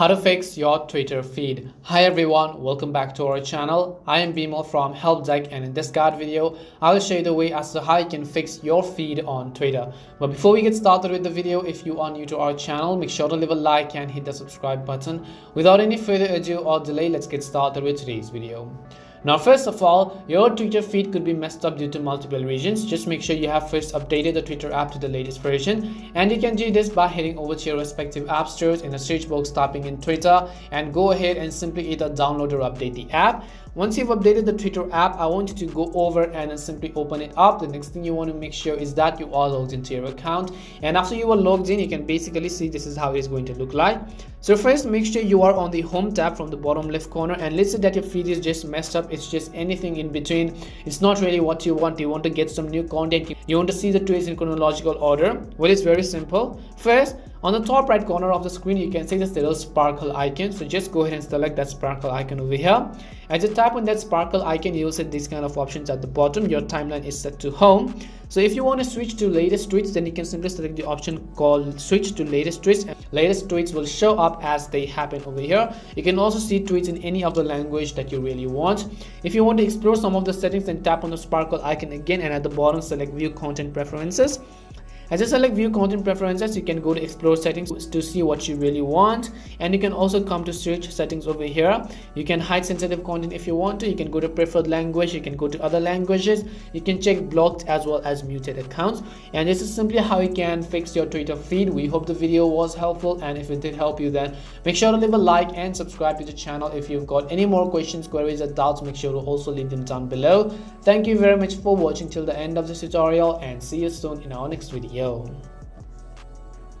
How to fix your Twitter feed. Hi everyone, welcome back to our channel. I am Bimo from Help Deck, and in this guide video I will show you the way as to how you can fix your feed on Twitter. But before we get started with the video, if you are new to our channel, make sure to leave a like and hit the subscribe button. Without any further ado or delay, let's get started with today's video. Now, first of all, your Twitter feed could be messed up due to multiple reasons. Just make sure you have first updated the Twitter app to the latest version, and you can do this by heading over to your respective app stores, in the search box typing in Twitter, and go ahead and simply either download or update the app. Once you've updated the Twitter app, I want you to go over and then simply open it up. The next thing you want to make sure is that you are logged into your account, and after you are logged in, you can basically see this is how it is going to look like. So first, make sure you are on the home tab from the bottom left corner, and let's say that your feed is just messed up. It's just anything in between. It's not really what you want. You want to get some new content. You want to see the tweets in chronological order. Well, it's very simple. First, on the top right corner of the screen, you can see this little sparkle icon. So just go ahead and select that sparkle icon over here. As you tap on that sparkle icon, you will see these kind of options at the bottom. Your timeline is set to home. So if you want to switch to latest tweets, then you can simply select the option called switch to latest tweets, and latest tweets will show up as they happen over here. You can also see tweets in any of the language that you really want. If you want to explore some of the settings, then tap on the sparkle icon again, and at the bottom select view content preferences. As you select view content preferences, you can go to explore settings to see what you really want, and you can also come to search settings over here. You can hide sensitive content if you want to. You can go to preferred language, you can go to other languages, you can check blocked as well as muted accounts. And this is simply how you can fix your Twitter feed. We hope the video was helpful, and if it did help you, then make sure to leave a like and subscribe to the channel. If you've got any more questions, queries or doubts, make sure to also leave them down below. Thank you very much for watching till the end of this tutorial, and see you soon in our next video.